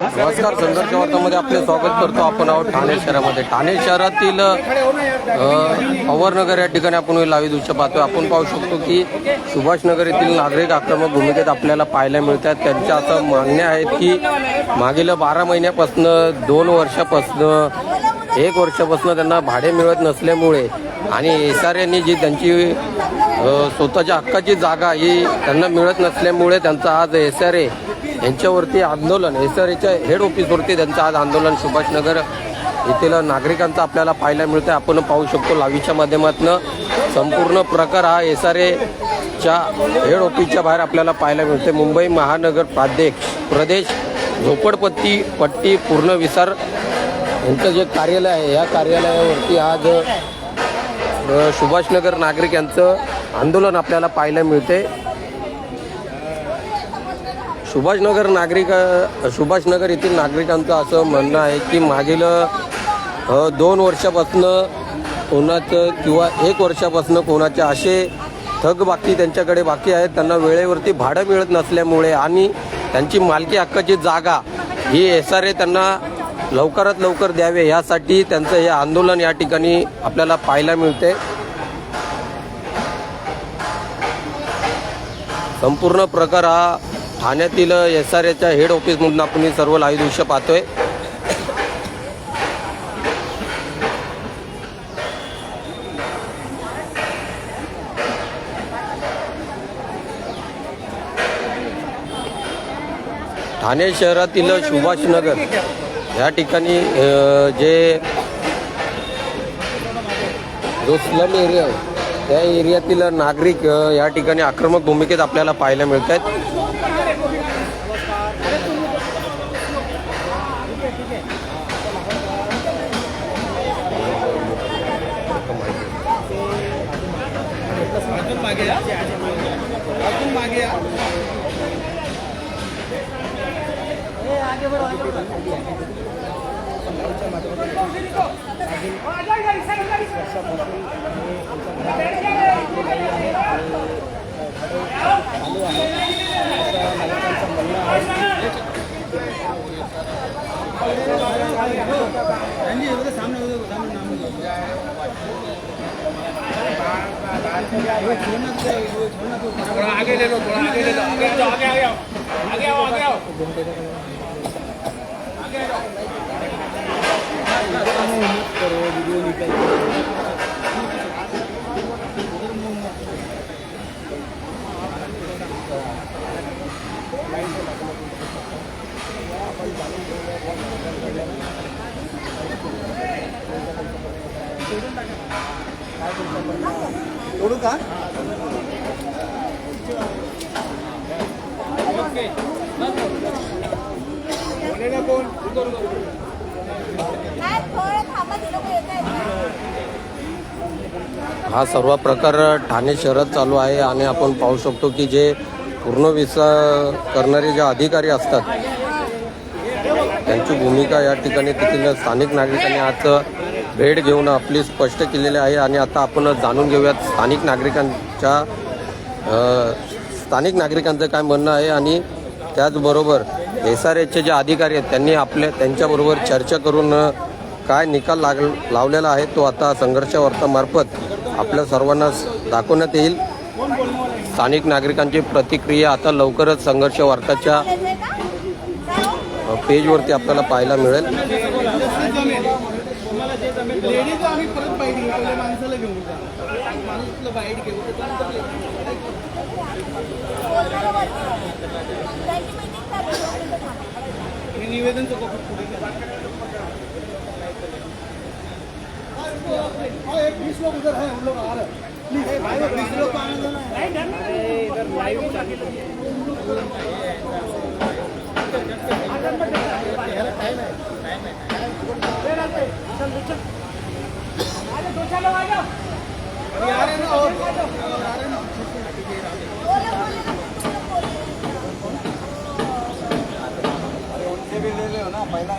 नमस्कार, संघर्ष वार्तामध्ये आपले स्वागत करतो. आपण आहोत ठाणे शहरामध्ये. ठाणे शहरातील पवारनगर या ठिकाणी आपण लाईव्ह दृश्य पाहतोय. आपण पाहू शकतो की सुभाषनगर येथील नागरिक आक्रमक भूमिकेत आपल्याला पाहायला मिळतात. त्यांच्या असं मागणे आहेत की मागील 12 महिन्यापासून 2 वर्षापासून 1 वर्षापासून त्यांना भाडे मिळत नसल्यामुळे आणि एसआरएने जी त्यांची स्वतःच्या हक्काची जागा ही त्यांना मिळत नसल्यामुळे त्यांचा आज एसआरए यांच्यावरती आंदोलन, एसआरएच्या हेड ऑफिसवरती त्यांचं आज आंदोलन सुभाषनगर येथील नागरिकांचं आपल्याला पाहायला मिळतं. आपण पाहू शकतो लाईव्हच्या माध्यमातून संपूर्ण प्रकार हा एसआरएच्या हेड ऑफिसच्या बाहेर आपल्याला पाहायला मिळते. मुंबई महानगर प्रदेश झोपडपट्टी पुनर्विचार यांचं जे कार्यालय आहे या कार्यालयावरती आज सुभाषनगर नागरिक यांचं आंदोलन आपल्याला पाहायला मिळते. सुभाषनगर येथील नागरिकांचं असं म्हणणं आहे की मागील 2 वर्षापासून कोणाचं किंवा 1 वर्षापासून कोणाचे असे थकबाकी त्यांच्याकडे बाकी आहेत. त्यांना वेळेवरती भाडं मिळत नसल्यामुळे आणि त्यांची मालकी हक्काची जागा ही एसआरए त्यांना लवकरात लवकर द्यावे यासाठी त्यांचं हे आंदोलन या ठिकाणी आपल्याला पाहायला मिळते. संपूर्ण प्रकार हा ठाण्यातील एसआरएच्या हेड ऑफिसमधून आपण सर्व लाईव्ह दृश्य पाहतोय. ठाणे शहरातील सुभाषनगर या ठिकाणी जो स्लम एरिया आहे त्या एरियातील नागरिक या ठिकाणी आक्रमक भूमिकेत आपल्याला पाहायला मिळत आहेत. आगे ले लो, थोड़ा आगे ले लो, आगे आओ, आगे आओ, आगे आओ, आगे आओ, आगे आओ। तोडू का? हा सर्व प्रकार ठाणे शहरात चालू आहे आणि आपण पाहू शकतो की जे पुनर्विचार करणारे जे अधिकारी असतात त्यांची भूमिका या ठिकाणी तेथील स्थानिक नागरिकांनी आज भेट घेऊन आपली स्पष्ट केलेली आहे. आणि आता आपण जाणून घेऊयात स्थानिक नागरिकांचं काय म्हणणं आहे आणि त्याचबरोबर एसआरएचे जे अधिकारी आहेत त्यांनी त्यांच्याबरोबर चर्चा करून काय निकाल लावलेला आहे तो आता संघर्ष वार्तामार्फत आपल्या सर्वांना दाखवण्यात येईल. स्थानिक नागरिकांची प्रतिक्रिया आता लवकरच संघर्ष वार्ताच्या पेजवरती आपल्याला पाहायला मिळेल. निवेदन एक 20 लोग उधर है, उन लोग आ रहे हैं. प्लीज 20 लोग को आने देना है. इधर लाइव पहला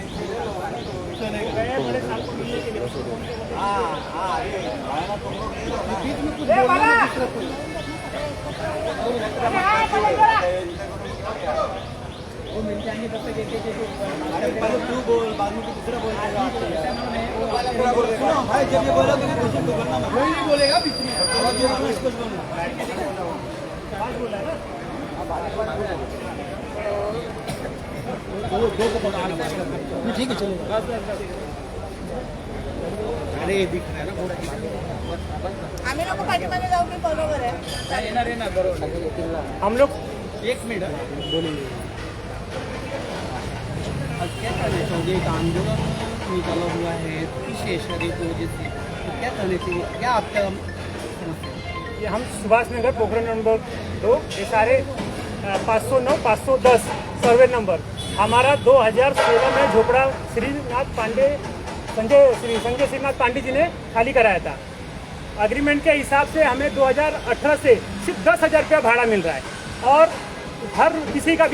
अरे पहले तू बोल, बाद में दूसरा बोल। सुनो भाई, जब ये बोला तो क्वेश्चन तो करना मत। कोई नहीं बोलेगा बीच में। और जो बोलना इसको बोलना। ठीक है चलेगा। अरे दिख रहा है ना पूरा। आम्ही लोक पाठीमागे जाऊ की बरोबर आहे हम लोग 1 मिनट बोलेंगे। अब क्या करना चाहोगे? एक आंदोलन निकाला हुआ है विशेषरी की वजह से, तो क्या करने चाहिए? क्या आपका समस्या? ये हम सुभाष नगर पोखरण नंबर 2 ये सारे 509 510 सर्वे नंबर हमारा 2016 में झोपड़ा श्रीनाथ पांडे संजय श्रीनाथ पांडे जी ने खाली कराया था। अग्रीमेंट के हिसाब से हमें 2018 से सिर्फ 10,000 रुपया भाड़ा मिल रहा है और हर किसी का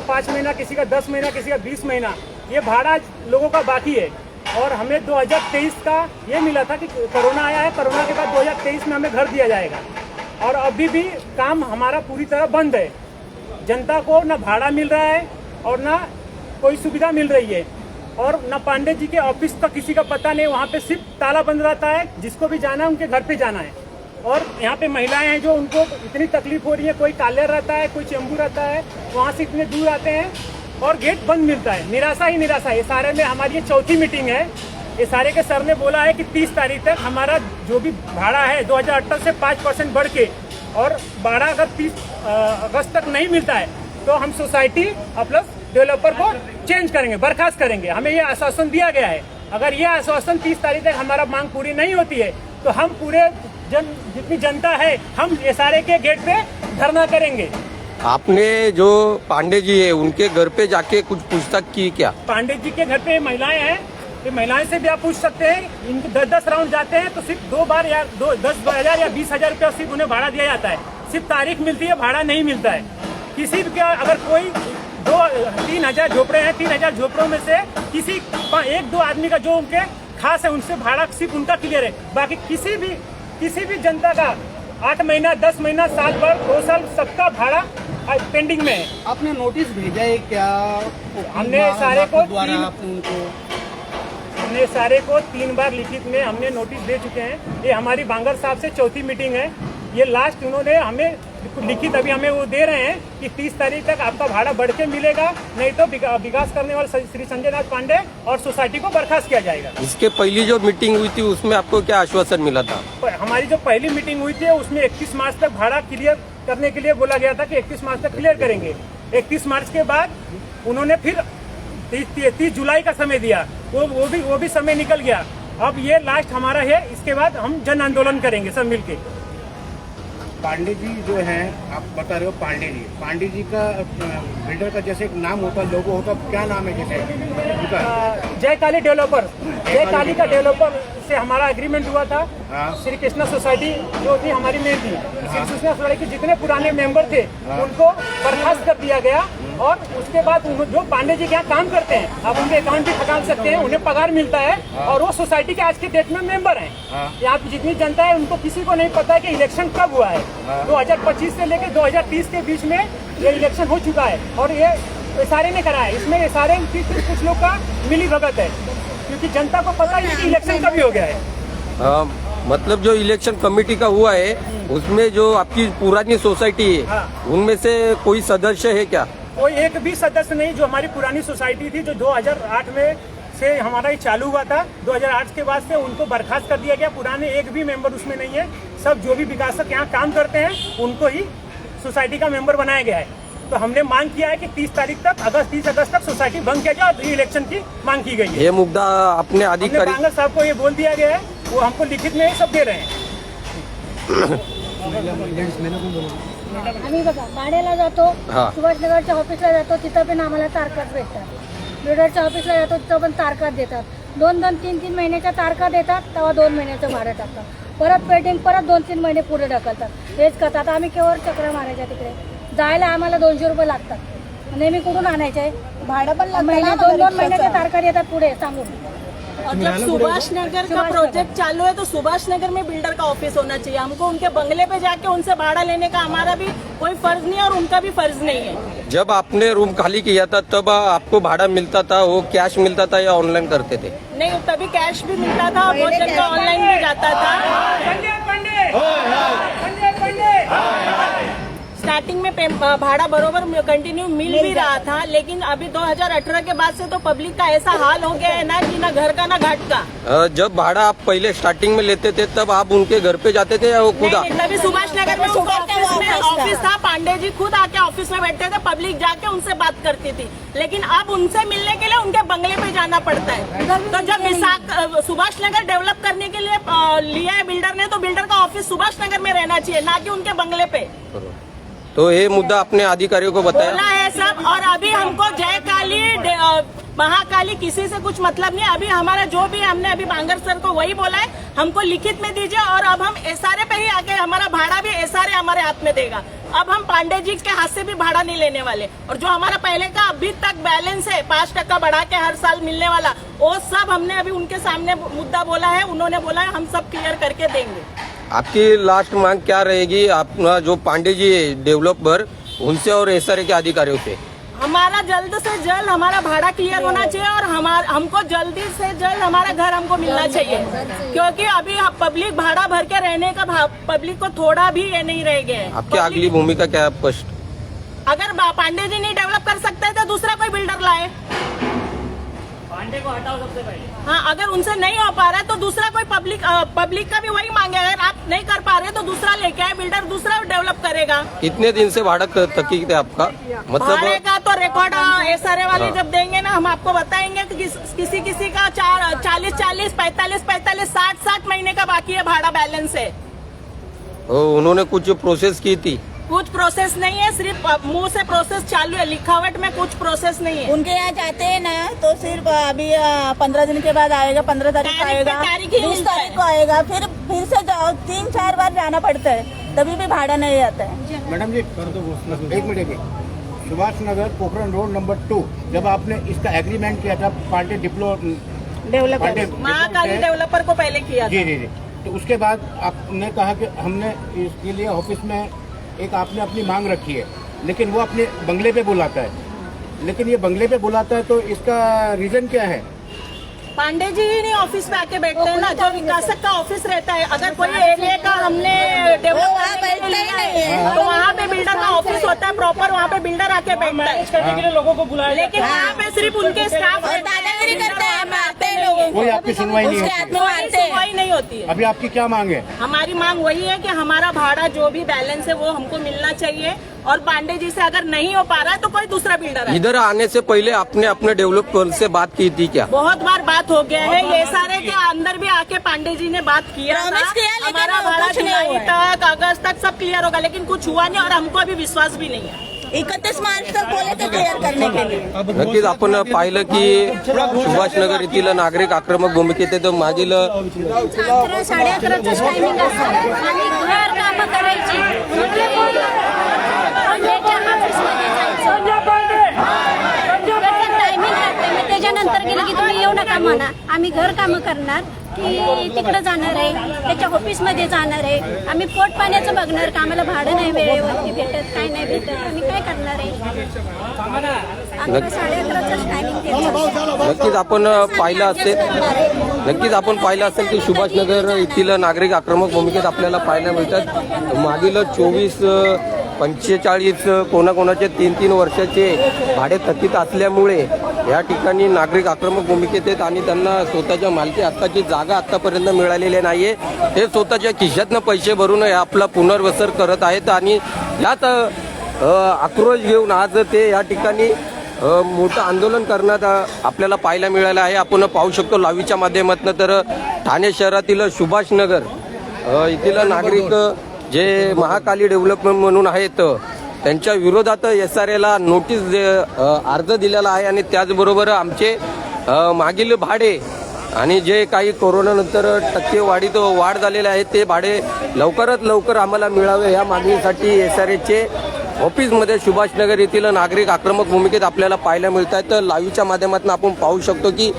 5 महीना, किसी का 10 महीना, किसी का 20 महीना ये भाड़ा लोगों का बाकी है। और हमें 2023 का ये मिला था कि कोरोना आया है, कोरोना के बाद 2023 में हमें घर दिया जाएगा और अभी भी काम हमारा पूरी तरह बंद है। जनता को ना भाड़ा मिल रहा है और ना कोई सुविधा मिल रही है और ना पांडे जी के ऑफिस का किसी का पता नहीं, वहाँ पे सिर्फ ताला बंद रहता है। जिसको भी जाना है उनके घर पे जाना है और यहाँ पे महिलाएं हैं जो उनको इतनी तकलीफ हो रही है, कोई कालेर रहता है, कोई चेंबू रहता है, वहाँ से इतने दूर आते हैं और गेट बंद मिलता है। निराशा ही निराशा है। ये सारे में हमारी ये चौथी मीटिंग है। ये सारे के सर ने बोला है कि 30 तारीख तक हमारा जो भी भाड़ा है 2018 से 5% बढ़ के और भाड़ा अगर 30 अगस्त तक नहीं मिलता है तो हम सोसाइटी प्लस डेवलपर को चेंज करेंगे, बर्खास्त करेंगे। हमें ये आश्वासन दिया गया है। अगर ये आश्वासन 30 तारीख तक हमारा मांग पूरी नहीं होती है तो हम पूरे जितनी जनता है हम ये सारे के गेट पे धरना करेंगे। आपने जो पांडे जी है उनके घर पे जाके कुछ पूछताछ की क्या? पांडे जी के घर पे महिलाएं हैं, तो महिलाएं से भी आप पूछ सकते हैं। इनके 10-10 राउंड जाते हैं तो सिर्फ 2 बार या 10,000 या 20,000 रुपया सिर्फ उन्हें भाड़ा दिया जाता है। सिर्फ तारीख मिलती है, भाड़ा नहीं मिलता है किसी भी। अगर कोई 3,000 झोपड़े हैं, 3,000 झोपड़ों में से किसी 1-2 आदमी का जो उनके खास है उनसे भाड़ा सिर्फ उनका क्लियर है। बाकी किसी भी जनता का 8 महीना, 10 महीना, 7 बार, 2 साल सबका भाड़ा पेंडिंग में है। आपने नोटिस भेजा है क्या? हमने सारे को द्वारा आपने उनको हमने सारे को 3 बार लिखित में हमने नोटिस दे चुके हैं। ये हमारी बांगर साहब से चौथी मीटिंग है। ये लास्ट उन्होंने हमें लिखित अभी हमें वो दे रहे हैं कि 30 तारीख तक आपका भाड़ा बढ़ के मिलेगा, नहीं तो विकास करने वाले श्री संजय नाथ पांडे और सोसाइटी को बर्खास्त किया जाएगा। इसके पहली जो मीटिंग हुई थी उसमें आपको क्या आश्वासन मिला था? हमारी जो पहली मीटिंग हुई थी उसमें 31 मार्च तक भाड़ा क्लियर करने के लिए बोला गया था कि 31 मार्च तक क्लियर करेंगे। 31 मार्च के बाद उन्होंने फिर 30 जुलाई का समय दिया, वो भी समय निकल गया। अब ये लास्ट हमारा है, इसके बाद हम जन आंदोलन करेंगे सब मिलके। पांडे जी जो हैं, आप बता रहे हो पांडे जी का बिल्डर का जैसे एक नाम होता, लोगो होता, क्या नाम है जैसे उनका? जय काली डेवलपर, जय काली का डेवलपर से हमारा एग्रीमेंट हुआ था। हाँ। श्री कृष्णा सोसाइटी जो थी हमारी मेन थी, श्री कृष्णा सोसाइटी के जितने पुराने मेंबर थे उनको बर्खास्त कर दिया गया और उसके बाद जो पांडे जी के यहाँ काम करते हैं आप उनके अकाउंट भी खटाल सकते हैं, उन्हें पगार मिलता है और वो सोसाइटी के आज के डेट में मेंबर हैं। यहाँ की जितनी जनता है उनको किसी को नहीं पता है कि इलेक्शन कब हुआ है। 2025 से लेकर 2030 के बीच में ये इलेक्शन हो चुका है और ये सारे ने करा है। इसमें ये सारे कुछ लोग का मिली भगत है क्योंकि जनता को पता है कि इलेक्शन कभी हो गया है। मतलब जो इलेक्शन कमेटी का हुआ है उसमें जो आपकी पुरानी सोसाइटी है उनमें से कोई सदस्य है क्या? कोई एक भी सदस्य नहीं। जो हमारी पुरानी सोसाइटी थी जो 2008 में से हमारा ये चालू हुआ था, 2008 के बाद से उनको बर्खास्त कर दिया गया। पुराने एक भी मेंबर उसमें नहीं है। सब जो भी विकासक यहाँ काम करते हैं उनको ही सोसाइटी का मेंबर बनाया गया है। तो हमने मांग किया है कि 30 अगस्त तक सोसाइटी बंद किया जाए और री इलेक्शन की मांग की गई है। ये मुद्दा अपने अधिकारी बांगर साहब को ये बोल दिया गया है, वो हमको लिखित में सब दे रहे हैं। आम्ही बघा भाड्याला जातो, हा. सुभाषनगरच्या ऑफिसला जातो, तिथं पण आम्हाला तारखाच भेटतात। बिल्डरच्या ऑफिसला जातो तिथं पण तारखाच देतात। 2-2, 3-3 महिन्याच्या तारखा देतात, तेव्हा 2 महिन्याचं भाडं टाकतात। परत पेंडिंग, परत 2-3 महिने पुढे ढकलतात। हेच करतात। आम्ही केवळ चक्र मारायच्या तिकडे जायला आम्हाला 200 रुपये लागतात। नेहमी कुठून आणायचे? भाडं पण लागतं महिने ना, 2-2 रिक्षाचं. महिन्याच्या तारखा देतात पुढे सांगून। और जब सुभाष नगर का प्रोजेक्ट चालू है तो सुभाष नगर में बिल्डर का ऑफिस होना चाहिए। हमको उनके बंगले पे जाके उनसे भाड़ा लेने का हमारा भी कोई फर्ज नहीं है और उनका भी फर्ज नहीं है। जब आपने रूम खाली किया था तब आपको भाड़ा मिलता था, वो कैश मिलता था या ऑनलाइन करते थे? नहीं, तभी कैश भी मिलता था और बहुत जगह ऑनलाइन भी जाता था। स्टार्टिंग में भाड़ा बरोबर कंटिन्यू मिल भी रहा था, लेकिन अभी 2018 के बाद से तो पब्लिक का ऐसा हाल हो गया है ना कि ना घर का ना घाट का। जब भाड़ा आप पहले स्टार्टिंग में लेते थे तब आप उनके घर पे जाते थे या वो खुद नहीं, तभी सुभाष नगर में ऑफिस था, पांडे जी खुद आके ऑफिस में बैठते थे, पब्लिक जाके उनसे बात करती थी। लेकिन अब उनसे मिलने के लिए उनके बंगले पे जाना पड़ता है। तो जब सुभाष नगर डेवलप करने के लिए लिया है बिल्डर ने, तो बिल्डर का ऑफिस सुभाष नगर में रहना चाहिए, ना कि उनके बंगले पे। तो ये मुद्दा अपने अधिकारियों को बताया? बोला है सब। और अभी हमको जय काली महाकाली किसी से कुछ मतलब नहीं। अभी हमारा जो भी हमने अभी बांगर सर को वही बोला है, हमको लिखित में दीजिए और अब हम एसआरए पे ही आके हमारा भाड़ा भी एसआरए हमारे हाथ में देगा। अब हम पांडे जी के हाथ से भी भाड़ा नहीं लेने वाले। और जो हमारा पहले का अभी तक बैलेंस है 5% बढ़ा के हर साल मिलने वाला, वो सब हमने अभी उनके सामने मुद्दा बोला है। उन्होंने बोला है हम सब क्लियर करके देंगे। आपकी लास्ट मांग क्या रहेगी? अपना जो पांडे जी डेवलपर उनसे और एसआरए के अधिकारियों से हमारा जल्द से जल्द हमारा भाड़ा क्लियर होना चाहिए और हमको जल्दी से जल्द हमारा घर हमको मिलना चाहिए, क्योंकि अभी पब्लिक भाड़ा भर के रहने का पब्लिक को थोड़ा भी ये नहीं रह गया है। आपकी अगली भूमिका क्या है स्पष्ट? अगर पांडे जी नहीं डेवलप कर सकते तो दूसरा कोई बिल्डर लाए। पांडे को हटाओ सबसे पहले। हाँ, अगर उनसे नहीं हो पा रहा है तो दूसरा कोई पब्लिक का भी वही मांगे। अगर आप नहीं कर पा रहे तो दूसरा लेके आए, बिल्डर दूसरा डेवलप करेगा। कितने दिन से भाड़ा तकी थे आपका? भाड़े का तो रिकॉर्ड एसआरए वाले जब देंगे ना, हम आपको बताएंगे कि किसी का 40, 45, 60 महीने का बाकी है भाड़ा बैलेंस है। उन्होंने कुछ प्रोसेस की थी? कुछ प्रोसेस नहीं है, सिर्फ मुंह से प्रोसेस चालू है, लिखावट में कुछ प्रोसेस नहीं है। उनके यहाँ जाते हैं ना तो सिर्फ अभी 15 दिन के बाद आएगा, 15 तारीख को आएगा, 20 तारीख को आएगा, फिर से 3-4 बार जाना पड़ता है, तभी भी भाड़ा नहीं आता है। मैडम जी एक minute, Subhash Nagar Pokhran road number 2 जब आपने इसका एग्रीमेंट किया था पांडे डेवलपर महाकाली डेवलपर को पहले किया जी, तो उसके बाद आपने कहा कि हमने इसके लिए ऑफिस में एक आपने अपनी मांग रखी है, लेकिन वो अपने बंगले पे बुलाता है। लेकिन ये बंगले पे बुलाता है तो इसका रीजन क्या है? पांडे जी ही नहीं ऑफिस पे आके बैठते हैं ना, जो विकासक का ऑफिस रहता है। अगर कोई एरिया का हमने डेवलप लिया है तो वहाँ पे बिल्डर का ऑफिस होता है प्रॉपर, वहाँ पे बिल्डर आके बैठता है करने के लिए लोगों को बुलाया। लेकिन वहाँ पे सिर्फ उनके स्टाफ दादागिरी करते हैं, मारते हैं लोगों को, कोई आपकी सुनवाई नहीं होती? सुनवाई नहीं होती है। अभी आपकी क्या मांग है? हमारी मांग वही है कि हमारा भाड़ा जो भी बैलेंस है वो हमको मिलना चाहिए, और पांडे जी से अगर नहीं हो पा रहा है तो कोई दूसरा बिल्डर है। इधर आने से पहले आपने अपने डेवलपर से बात की थी क्या? बहुत बार बात हो गया है, ये सारे के अंदर भी आके पांडे जी ने बात किया था, हमारा भाड़ा जुलाई तक अगस्त तक सब क्लियर होगा, लेकिन कुछ हुआ नहीं और हमको अभी विश्वास भी नहीं है। 31 मार्च तक बोले थे क्लियर करने के लिए। नक्कीच आपण पाहिलं की सुभाषनगर येथील नागरिक आक्रमक भूमिकेत आहे. तर मागील 11-11:30 टायमिंग असतं आणि घर कामं करायची, टायमिंग राहते. मग त्याच्यानंतर गेलं की तुम्ही येऊ नका म्हणा, आम्ही घर कामं करणार की तिकडे जाणार आहे, त्याच्या ऑफिसमध्ये जाणार आहे, आम्ही पोट पाण्याचं बघणार का, आम्हाला भाडं नाही वेळेवरती भेटत, काय नाही भेटत, आम्ही काय करणार आहे. 11:30च टायमिंग केलं. नक्कीच आपण पाहिलं असेल की सुभाषनगर येथील नागरिक आक्रमक भूमिकेत आपल्याला पाहायला मिळतात. मागील 24-45 कोणाकोणाचे 3-3 वर्षाचे भाडे थकीत असल्यामुळे या ठिकाणी नागरिक आक्रमक भूमिकेत आहेत आणि त्यांना स्वतःच्या मालकी हक्काची जागा आतापर्यंत मिळालेली नाहीये. ते स्वतःच्या खिशातनं पैसे भरून आपला पुनर्वसन करत आहेत आणि यात आक्रोश घेऊन आज ते या ठिकाणी मोठं आंदोलन करण्यात आपल्याला पाहायला मिळालं आहे. आपण पाहू शकतो लाईव्हच्या माध्यमातून. तर ठाणे शहरातील सुभाषनगर येथील नागरिक जे महाकाली डेव्हलपमेंट म्हणून आहेत त्यांच्या विरोधात SRAला नोटीस अर्ज दिलेला आहे आणि त्याचबरोबर आमचे मागील भाडे आणि जे काही कोरोनानंतर टक्केवाढीत वाढ झालेले आहे ते भाडे लवकरात लवकर आम्हाला मिळावे या मागणीसाठी SRAचे ऑफिसमध्ये सुभाषनगर येथील नागरिक आक्रमक भूमिकेत आपल्याला पाहायला मिळत आहेत. तर लाईव्हच्या माध्यमातून आपण पाहू शकतो की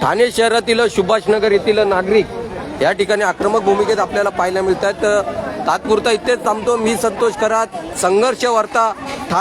ठाणे शहरातील सुभाषनगर येथील नागरिक या ठिकाणी आक्रमक भूमिकेत आपल्याला पाहायला मिळतात. तात्पुरता इथेच थांबतो. मी संतोष करात, संघर्ष वार्ता ठाणे.